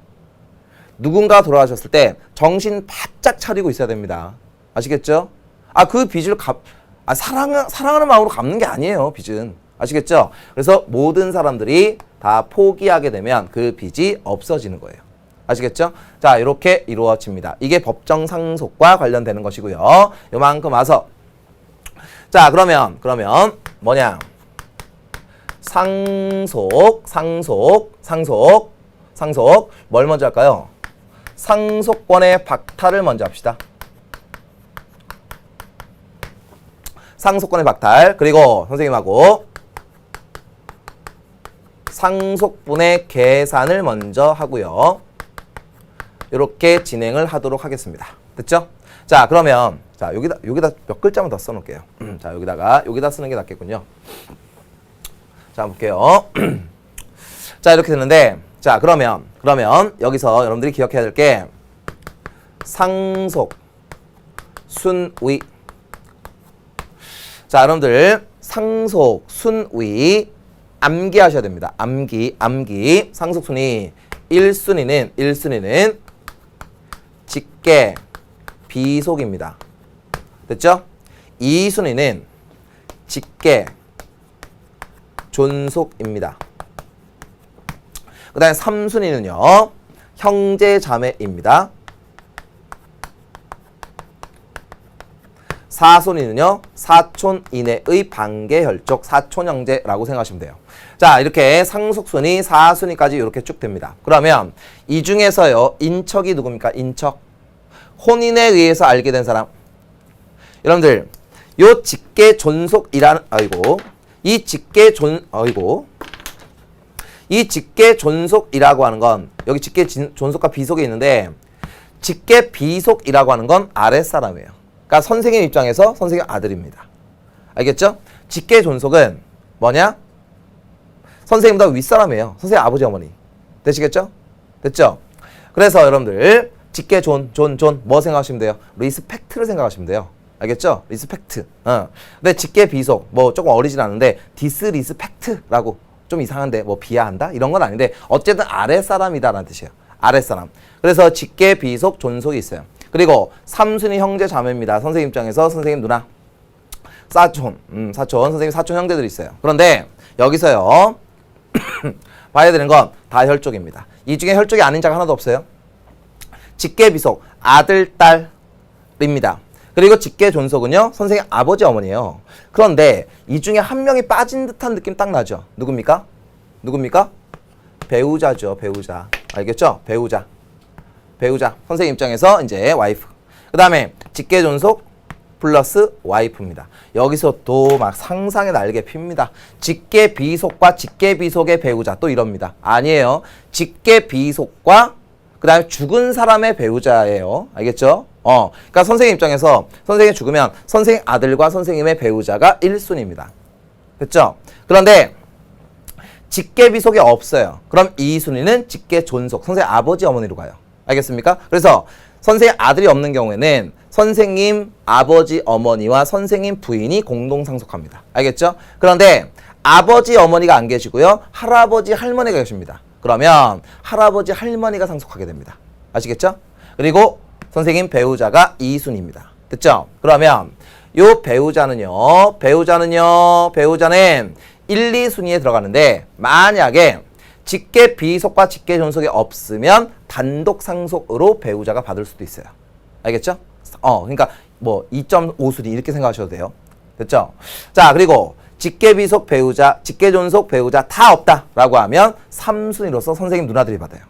누군가 돌아가셨을 때 정신 바짝 차리고 있어야 됩니다. 아시겠죠? 그 빚을 사랑하는 마음으로 갚는 게 아니에요, 빚은. 아시겠죠? 그래서 모든 사람들이 다 포기하게 되면 그 빚이 없어지는 거예요. 아시겠죠? 자, 이렇게 이루어집니다. 이게 법정 상속과 관련되는 것이고요. 요만큼 와서 자, 그러면 뭐냐? 상속. 뭘 먼저 할까요? 상속권의 박탈을 먼저 합시다. 상속권의 박탈. 그리고 선생님하고 상속분의 계산을 먼저 하고요. 이렇게 진행을 하도록 하겠습니다. 됐죠? 자, 그러면 자, 여기다 몇 글자만 더 써놓을게요. 자, 여기다 쓰는 게 낫겠군요. 자, 볼게요. 자, 이렇게 되는데, 자, 그러면 여기서 여러분들이 기억해야 될 게 상속, 순위. 자, 여러분들 상속, 순위 암기하셔야 됩니다. 암기. 상속, 순위. 1순위는 직계, 비속입니다. 됐죠? 2순위는 직계, 존속입니다. 그 다음에 3순위는요. 형제, 자매입니다. 4순위는요. 사촌 이내의 반계 혈족, 사촌 형제라고 생각하시면 돼요. 자, 이렇게 상속순위, 4순위까지 이렇게 쭉 됩니다. 그러면 이 중에서요. 인척이 누굽니까? 인척. 혼인에 의해서 알게 된 사람. 여러분들, 요 직계 존속이라는, 이 직계 존속이라고 하는 건, 여기 직계 존속과 비속이 있는데, 직계 비속이라고 하는 건 아랫사람이에요. 그러니까 선생님 입장에서 선생님 아들입니다. 알겠죠? 직계 존속은 뭐냐? 선생님보다 윗사람이에요. 선생님 아버지 어머니. 되시겠죠? 됐죠? 그래서 여러분들 직계 뭐 생각하시면 돼요? 리스펙트를 생각하시면 돼요. 알겠죠? 리스펙트. 근데 직계 비속 뭐 조금 어리진 않은데 디스리스펙트라고 좀 이상한데 뭐 비하한다? 이런 건 아닌데 어쨌든 아랫사람이다라는 뜻이에요. 아랫사람. 그래서 직계 비속 존속이 있어요. 그리고 3순위 형제 자매입니다. 선생님 입장에서 선생님 누나, 사촌, 선생님 사촌 형제들이 있어요. 그런데 여기서요 봐야 되는 건 다 혈족입니다. 이 중에 혈족이 아닌 자가 하나도 없어요. 직계 비속 아들, 딸입니다. 그리고 직계 존속은요 선생님 아버지, 어머니예요. 그런데 이 중에 한 명이 빠진 듯한 느낌 딱 나죠. 누굽니까? 배우자죠. 배우자. 알겠죠? 배우자. 선생님 입장에서 이제 와이프. 그 다음에 직계 존속 플러스 와이프입니다. 여기서 또 막 상상의 날개 핍니다. 직계 비속과 직계 비속의 배우자 또 이럽니다. 아니에요. 직계 비속과 그 다음에 죽은 사람의 배우자예요. 알겠죠? 그러니까 선생님 입장에서 선생님이 죽으면 선생님 아들과 선생님의 배우자가 1순위입니다. 됐죠? 그런데 직계 비속이 없어요. 그럼 2순위는 직계 존속. 선생님 아버지, 어머니로 가요. 알겠습니까? 그래서 선생님 아들이 없는 경우에는 선생님 아버지, 어머니와 선생님 부인이 공동 상속합니다. 알겠죠? 그런데 아버지, 어머니가 안 계시고요. 할아버지, 할머니가 계십니다. 그러면 할아버지, 할머니가 상속하게 됩니다. 아시겠죠? 그리고 선생님 배우자가 2순위입니다. 됐죠? 그러면 요 배우자는 1, 2순위에 들어가는데 만약에 직계 비속과 직계 존속이 없으면 단독 상속으로 배우자가 받을 수도 있어요. 알겠죠? 그러니까 뭐 2.5순위 이렇게 생각하셔도 돼요. 됐죠? 자, 그리고 직계 비속 배우자, 직계 존속 배우자 다 없다라고 하면 3순위로서 선생님 누나들이 받아요.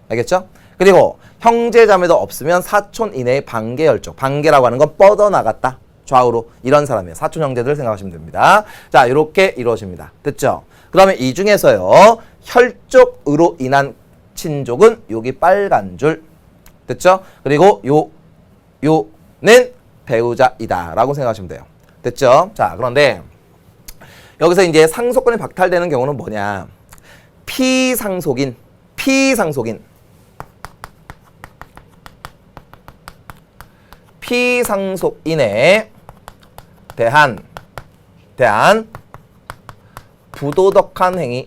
알겠죠? 그리고 형제 자매도 없으면 사촌 이내의 반계 혈족. 반계라고 하는 건 뻗어나갔다. 좌우로 이런 사람이에요. 사촌 형제들 생각하시면 됩니다. 자, 이렇게 이루어집니다. 됐죠? 그러면 이 중에서요. 혈족으로 인한 친족은 여기 빨간 줄. 됐죠? 그리고 요는 배우자이다 라고 생각하시면 돼요. 됐죠? 자, 그런데 여기서 이제 상속권이 박탈되는 경우는 뭐냐? 피상속인에 대한 부도덕한 행위,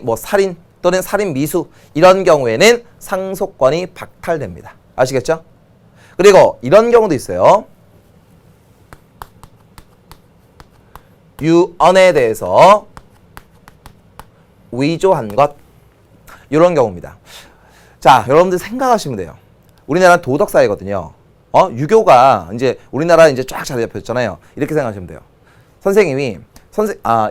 뭐 살인 또는 살인 미수 이런 경우에는 상속권이 박탈됩니다. 아시겠죠? 그리고 이런 경우도 있어요. 유언에 대해서 위조한 것 이런 경우입니다. 자, 여러분들 생각하시면 돼요. 우리나라는 도덕사회거든요. 유교가 이제 우리나라 이제 쫙 자리 잡혔잖아요. 이렇게 생각하시면 돼요. 선생님이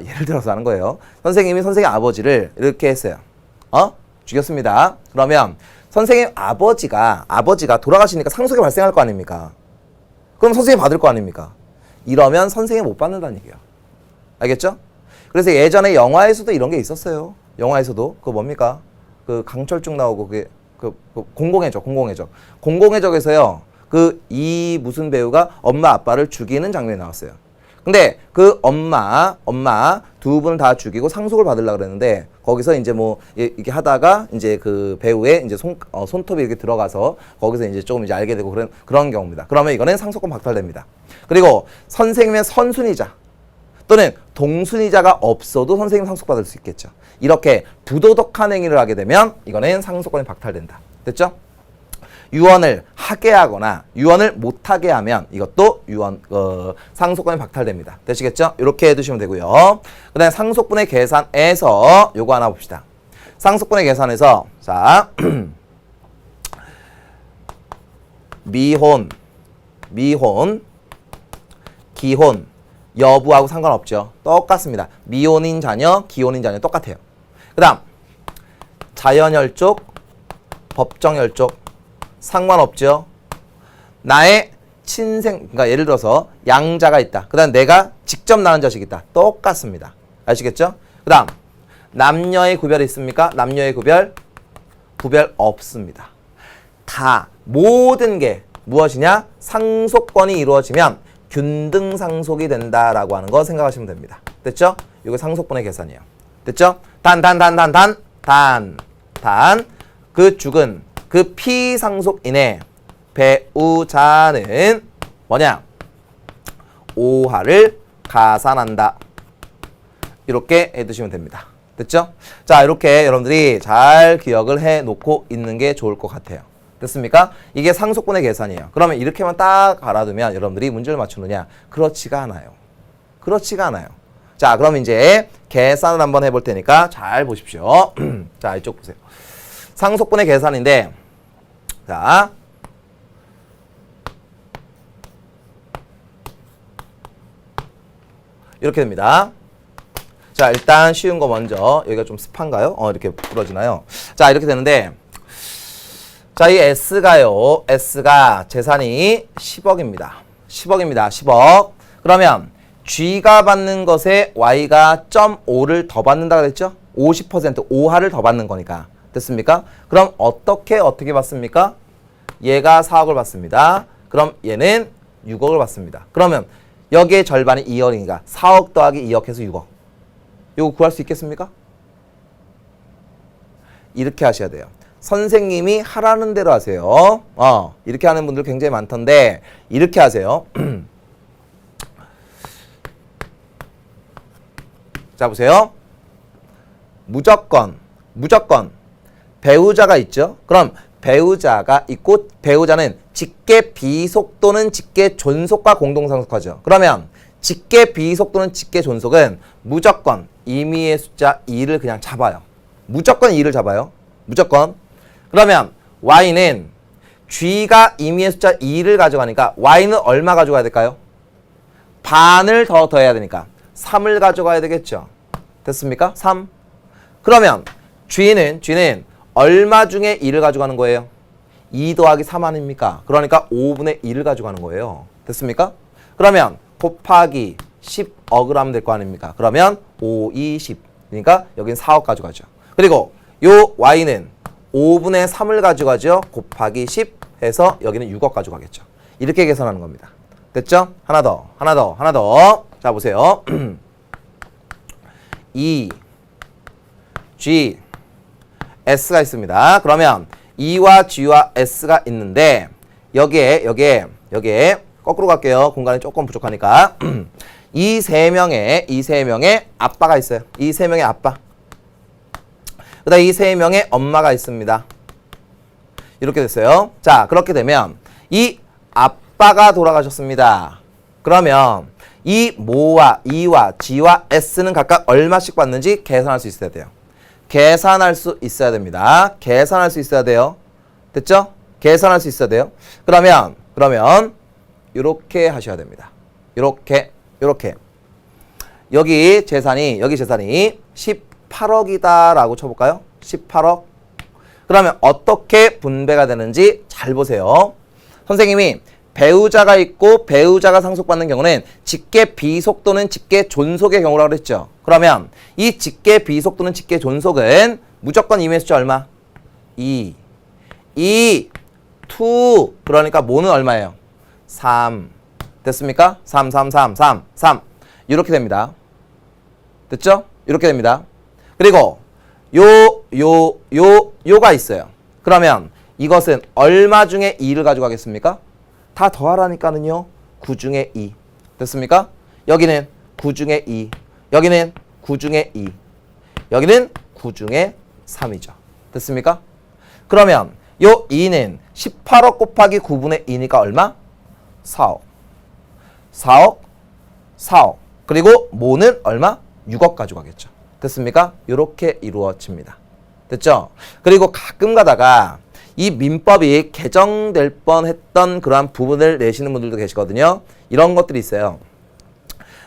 예를 들어서 하는 거예요. 선생님이 선생님 아버지를 이렇게 했어요. 죽였습니다. 그러면 선생님 아버지가 돌아가시니까 상속이 발생할 거 아닙니까? 그럼 선생님이 받을 거 아닙니까? 이러면 선생님이 못 받는다는 얘기예요. 알겠죠? 그래서 예전에 영화에서도 이런 게 있었어요. 영화에서도 그거 뭡니까? 그 강철중 나오고 그게 그 공공의 적. 공공의 적에서요. 그 이 무슨 배우가 엄마 아빠를 죽이는 장면이 나왔어요. 근데 그 엄마 두 분을 다 죽이고 상속을 받으려고 그랬는데 거기서 이제 뭐 이렇게 하다가 이제 그 배우의 이제 손톱이 이렇게 들어가서 거기서 이제 조금 이제 알게 되고 그런 경우입니다. 그러면 이거는 상속권 박탈됩니다. 그리고 선생님의 선순위자 또는 동순위자가 없어도 선생님 상속받을 수 있겠죠. 이렇게 부도덕한 행위를 하게 되면 이거는 상속권이 박탈된다. 됐죠? 유언을 하게 하거나 유언을 못하게 하면 이것도 상속권이 박탈됩니다. 되시겠죠? 이렇게 해두시면 되고요. 그 다음에 상속분의 계산에서 요거 하나 봅시다. 상속분의 계산에서 자 미혼, 기혼, 여부하고 상관없죠. 똑같습니다. 미혼인 자녀, 기혼인 자녀 똑같아요. 그 다음 자연혈족, 법정혈족 상관없죠. 나의 친생, 그러니까 예를 들어서 양자가 있다. 그 다음 내가 직접 낳은 자식이 있다. 똑같습니다. 아시겠죠? 그 다음 남녀의 구별이 있습니까? 남녀의 구별 없습니다. 다 모든 게 무엇이냐? 상속권이 이루어지면 균등 상속이 된다라고 하는 거 생각하시면 됩니다. 됐죠? 이거 상속분의 계산이에요. 됐죠? 단 그 죽은 그 피상속인의 배우자는 뭐냐? 오하를 가산한다. 이렇게 해두시면 됩니다. 됐죠? 자, 이렇게 여러분들이 잘 기억을 해놓고 있는 게 좋을 것 같아요. 됐습니까? 이게 상속분의 계산이에요. 그러면 이렇게만 딱 알아두면 여러분들이 문제를 맞추느냐? 그렇지가 않아요. 자, 그럼 이제 계산을 한번 해볼 테니까 잘 보십시오. 자, 이쪽 보세요. 상속분의 계산인데 자, 이렇게 됩니다. 자, 일단 쉬운 거 먼저. 여기가 좀 습한가요? 이렇게 부러지나요? 자, 이렇게 되는데 자, 이 S가 재산이 10억입니다. 10억. 그러면 G가 받는 것에 Y가 0.5를 더 받는다 그랬죠? 50% 5하를 더 받는 거니까. 됐습니까? 그럼 어떻게 받습니까? 얘가 4억을 받습니다. 그럼 얘는 6억을 받습니다. 그러면 여기에 절반이 2억이니까 4억 더하기 2억 해서 6억. 이거 구할 수 있겠습니까? 이렇게 하셔야 돼요. 선생님이 하라는 대로 하세요. 이렇게 하는 분들 굉장히 많던데 이렇게 하세요. 자, 보세요. 무조건 배우자가 있죠. 그럼 배우자가 있고 배우자는 직계 비속 또는 직계 존속과 공동상속하죠. 그러면 직계 비속 또는 직계 존속은 무조건 임의의 숫자 2를 그냥 잡아요. 무조건 2를 잡아요. 무조건. 그러면 Y는 G가 임의의 숫자 2를 가져가니까 Y는 얼마 가져가야 될까요? 반을 더 더해야 되니까 3을 가져가야 되겠죠. 됐습니까? 3. 그러면 G는 얼마 중에 2를 가져가는 거예요? 2 더하기 3 아닙니까? 그러니까 5분의 1을 가져가는 거예요. 됐습니까? 그러면 곱하기 10억을 하면 될 거 아닙니까? 그러면 5, 2, 10. 그러니까 여긴 4억 가져가죠. 그리고 요 Y는 5분의 3을 가져가죠. 곱하기 10 해서 여기는 6억 가져가겠죠. 이렇게 계산하는 겁니다. 됐죠? 하나 더. 자, 보세요. E, G, S가 있습니다. 그러면 E와 G와 S가 있는데 여기에 거꾸로 갈게요. 공간이 조금 부족하니까. 이 세 명의 아빠가 있어요. 이 세 명의 아빠. 그다음 이 세 명의 엄마가 있습니다. 이렇게 됐어요. 자, 그렇게 되면 이 아빠가 돌아가셨습니다. 그러면 이 모와 E와 G와 S는 각각 얼마씩 받는지 계산할 수 있어야 돼요. 계산할 수 있어야 됩니다. 계산할 수 있어야 돼요. 됐죠? 계산할 수 있어야 돼요. 그러면 이렇게 하셔야 됩니다. 이렇게 여기 재산이 18억이다라고 쳐볼까요? 18억. 그러면 어떻게 분배가 되는지 잘 보세요. 선생님이 배우자가 있고 배우자가 상속받는 경우는 직계 비속 또는 직계 존속의 경우라고 그랬죠. 그러면 이 직계 비속 또는 직계 존속은 무조건 임의 숫자 얼마? 2. 2. 2. 그러니까 뭐는 얼마예요? 3. 됐습니까? 3. 이렇게 됩니다. 됐죠? 이렇게 됩니다. 그리고 요가 있어요. 그러면 이것은 얼마 중에 2를 가져가겠습니까? 다 더하라니까는요. 9 중에 2. 됐습니까? 여기는 9 중에 2. 여기는 9 중에 2. 여기는 9 중에 3이죠. 됐습니까? 그러면 요 2는 18억 곱하기 9분의 2니까 얼마? 4억. 4억. 그리고 모는 얼마? 6억 가져가겠죠. 됐습니까? 이렇게 이루어집니다. 됐죠? 그리고 가끔 가다가 이 민법이 개정될 뻔했던 그러한 부분을 내시는 분들도 계시거든요. 이런 것들이 있어요.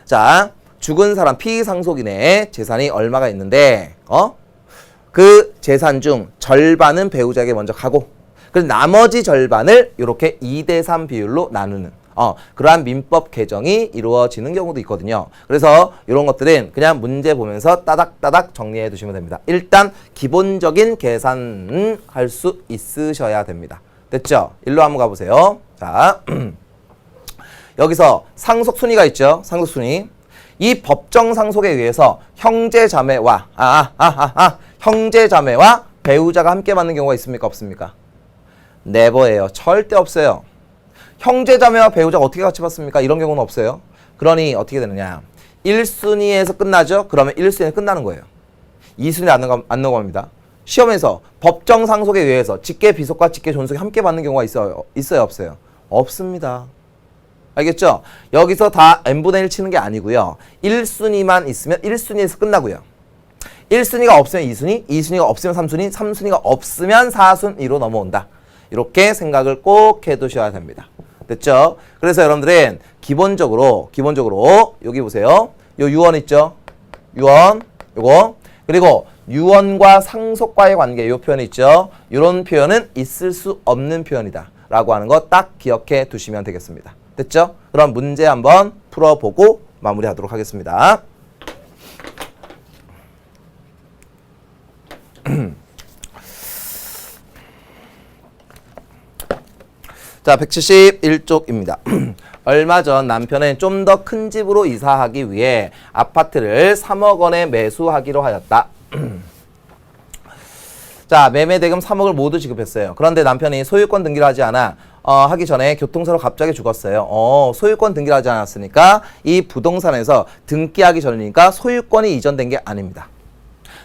자, 죽은 사람 피상속인의 재산이 얼마가 있는데 그 재산 중 절반은 배우자에게 먼저 가고 그래서 나머지 절반을 이렇게 2대3 비율로 나누는 그러한 민법 개정이 이루어지는 경우도 있거든요. 그래서 이런 것들은 그냥 문제 보면서 따닥따닥 정리해 두시면 됩니다. 일단 기본적인 계산은 할 수 있으셔야 됩니다. 됐죠? 일로 한번 가보세요. 자, 여기서 상속순위가 있죠. 상속순위. 이 법정 상속에 의해서 형제자매와 배우자가 함께 받는 경우가 있습니까? 없습니까? 네버예요. 절대 없어요. 형제자매와 배우자가 어떻게 같이 받습니까? 이런 경우는 없어요. 그러니 어떻게 되느냐. 1순위에서 끝나죠? 그러면 1순위는 끝나는 거예요. 2순위 안 넘어갑니다. 시험에서 법정 상속에 의해서 직계 비속과 직계 존속이 함께 받는 경우가 있어요? 없어요? 없습니다. 알겠죠? 여기서 다 n분의 1 치는 게 아니고요. 1순위만 있으면 1순위에서 끝나고요. 1순위가 없으면 2순위, 2순위가 없으면 3순위, 3순위가 없으면 4순위로 넘어온다. 이렇게 생각을 꼭 해두셔야 됩니다. 됐죠? 그래서 여러분들은 기본적으로 여기 보세요. 요 유언 있죠? 유언 요거 그리고 유언과 상속과의 관계 요 표현 있죠? 이런 표현은 있을 수 없는 표현이다 라고 하는 거 딱 기억해 두시면 되겠습니다. 됐죠? 그럼 문제 한번 풀어보고 마무리하도록 하겠습니다. 자, 171쪽입니다. 얼마 전 남편은 좀 더 큰 집으로 이사하기 위해 아파트를 3억 원에 매수하기로 하였다. 자, 매매 대금 3억을 모두 지급했어요. 그런데 남편이 소유권 등기를 하지 않아 하기 전에 교통사로 갑자기 죽었어요. 소유권 등기를 하지 않았으니까 이 부동산에서 등기하기 전이니까 소유권이 이전된 게 아닙니다.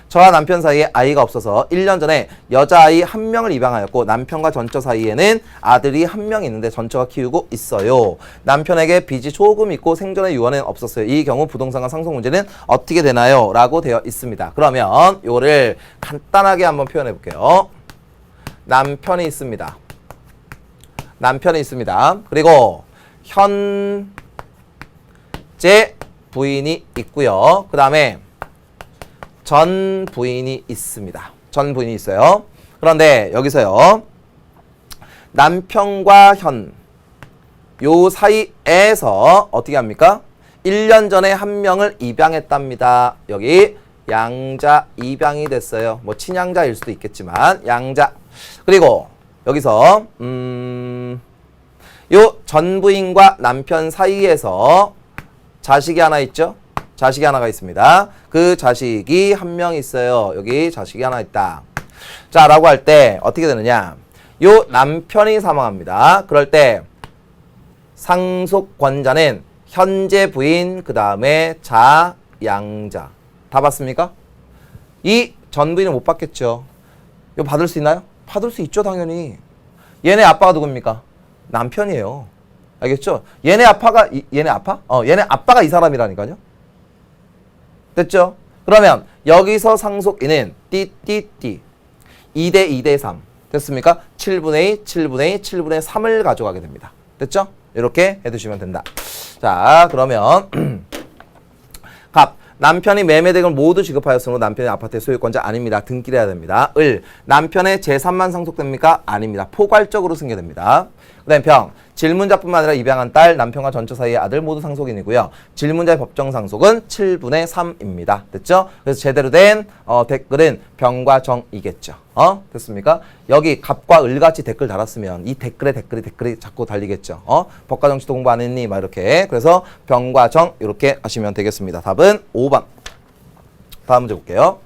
저와 남편 사이에 아이가 없어서 1년 전에 여자아이 1명을 입양하였고 남편과 전처 사이에는 아들이 1명 있는데 전처가 키우고 있어요. 남편에게 빚이 조금 있고 생전에 유언은 없었어요. 이 경우 부동산과 상속 문제는 어떻게 되나요? 라고 되어 있습니다. 그러면 이거를 간단하게 한번 표현해 볼게요. 남편이 있습니다. 그리고 현재 부인이 있고요. 그 다음에 전 부인이 있습니다. 전 부인이 있어요. 그런데 여기서요. 남편과 현 요 사이에서 어떻게 합니까? 1년 전에 1명을 입양했답니다. 여기 양자 입양이 됐어요. 뭐 친양자일 수도 있겠지만 양자. 그리고 여기서 요 전 부인과 남편 사이에서 자식이 하나 있죠? 자식이 하나가 있습니다. 그 자식이 1명 있어요. 여기 자식이 하나 있다. 자, 라고 할 때 어떻게 되느냐. 요 남편이 사망합니다. 그럴 때 상속권자는 현재 부인, 그 다음에 자양자. 다 받습니까? 이 전 부인은 못 받겠죠. 이거 받을 수 있나요? 받을 수 있죠, 당연히. 얘네 아빠가 누굽니까? 남편이에요. 알겠죠? 얘네 아빠가 이 사람이라니까요. 됐죠? 그러면 여기서 상속인은 띠띠띠 2대 2대 3 됐습니까? 7분의 2, 7분의 2, 7분의 3을 가져가게 됩니다. 됐죠? 이렇게 해두시면 된다. 자, 그러면 갑. 남편이 매매대금을 모두 지급하였으므로 남편이 아파트의 소유권자 아닙니다. 등기를 해야 됩니다. 을. 남편의 재산만 상속됩니까? 아닙니다. 포괄적으로 승계됩니다. 그 다음에 병. 질문자뿐만 아니라 입양한 딸, 남편과 전처 사이의 아들 모두 상속인이고요. 질문자의 법정 상속은 7분의 3입니다. 됐죠? 그래서 제대로 된 댓글은 병과 정이겠죠. 됐습니까? 여기 갑과 을같이 댓글 달았으면 이 댓글이 자꾸 달리겠죠. 법과 정치도 공부 안 했니? 막 이렇게. 그래서 병과 정 이렇게 하시면 되겠습니다. 답은 5번. 다음 문제 볼게요.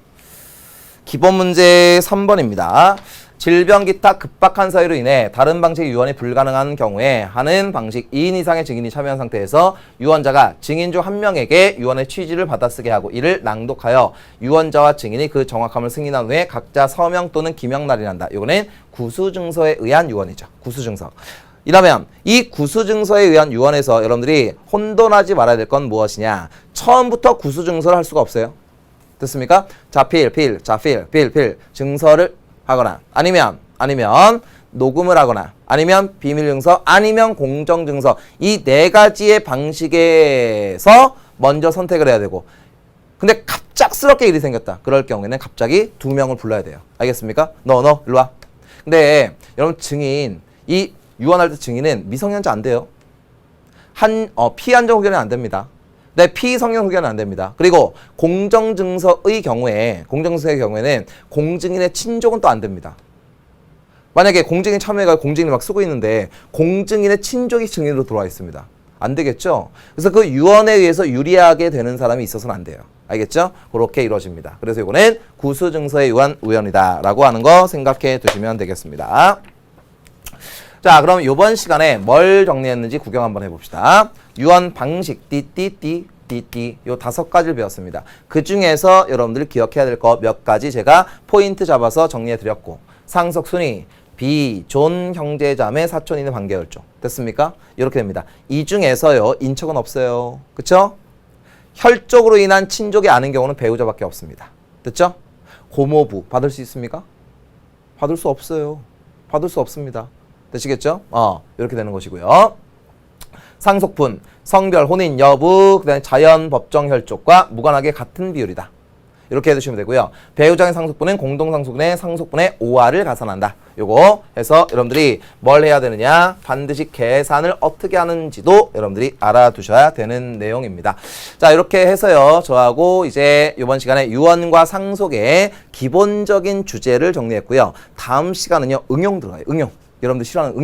기본 문제 3번입니다. 질병 기타 급박한 사유로 인해 다른 방식의 유언이 불가능한 경우에 하는 방식 2인 이상의 증인이 참여한 상태에서 유언자가 증인 중 한 명에게 유언의 취지를 받아쓰게 하고 이를 낭독하여 유언자와 증인이 그 정확함을 승인한 후에 각자 서명 또는 기명 날인한다. 이거는 구수증서에 의한 유언이죠. 구수증서. 이러면 이 구수증서에 의한 유언에서 여러분들이 혼돈하지 말아야 될 건 무엇이냐. 처음부터 구수증서를 할 수가 없어요. 됐습니까? 자, 필, 증서를 하거나 아니면 녹음을 하거나 아니면 비밀증서 아니면 공정증서 이 네 가지의 방식에서 먼저 선택을 해야 되고 근데 갑작스럽게 일이 생겼다. 그럴 경우에는 갑자기 2명을 불러야 돼요. 알겠습니까? 너 일로 와. 근데 여러분 증인 이 유언할 때 증인은 미성년자 안 돼요. 피한정 후견은 안 됩니다. 네, 피성년 후견은 안 됩니다. 그리고 공정증서의 경우에는 공증인의 친족은 또 안 됩니다. 만약에 공증인 참여해가 공증인이 막 쓰고 있는데 공증인의 친족이 증인으로 들어와 있습니다. 안 되겠죠? 그래서 그 유언에 의해서 유리하게 되는 사람이 있어서는 안 돼요. 알겠죠? 그렇게 이루어집니다. 그래서 이거는 구수증서에 의한 우연이다 라고 하는 거 생각해 두시면 되겠습니다. 자, 그럼 이번 시간에 뭘 정리했는지 구경 한번 해봅시다. 유언 방식 띠띠띠 요 5가지를 배웠습니다. 그 중에서 여러분들 기억해야 될 거 몇 가지 제가 포인트 잡아서 정리해 드렸고 상속 순위 비존 형제자매 사촌 있는 관계혈종 됐습니까? 이렇게 됩니다. 이 중에서요 인척은 없어요. 그쵸? 혈족으로 인한 친족이 아닌 경우는 배우자밖에 없습니다. 됐죠? 고모부 받을 수 있습니까? 받을 수 없어요. 받을 수 없습니다. 되시겠죠? 이렇게 되는 것이고요. 상속분, 성별, 혼인, 여부, 그다음에 자연, 법정, 혈족과 무관하게 같은 비율이다. 이렇게 해두시면 되고요. 배우자의 상속분은 공동상속분의 상속분의 5화를 가산한다. 요거 해서 여러분들이 뭘 해야 되느냐? 반드시 계산을 어떻게 하는지도 여러분들이 알아두셔야 되는 내용입니다. 자, 이렇게 해서요. 저하고 이제 이번 시간에 유언과 상속의 기본적인 주제를 정리했고요. 다음 시간은요. 응용 들어가요. 응용. 여러분들 싫어하는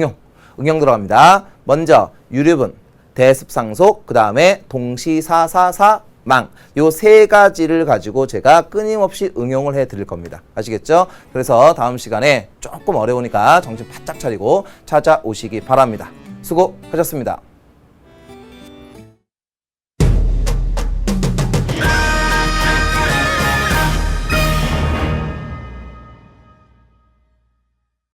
응용 들어갑니다. 먼저 유류분, 대습상속, 그 다음에 동시사사사망 요 3가지를 가지고 제가 끊임없이 응용을 해드릴 겁니다. 아시겠죠? 그래서 다음 시간에 조금 어려우니까 정신 바짝 차리고 찾아오시기 바랍니다. 수고하셨습니다.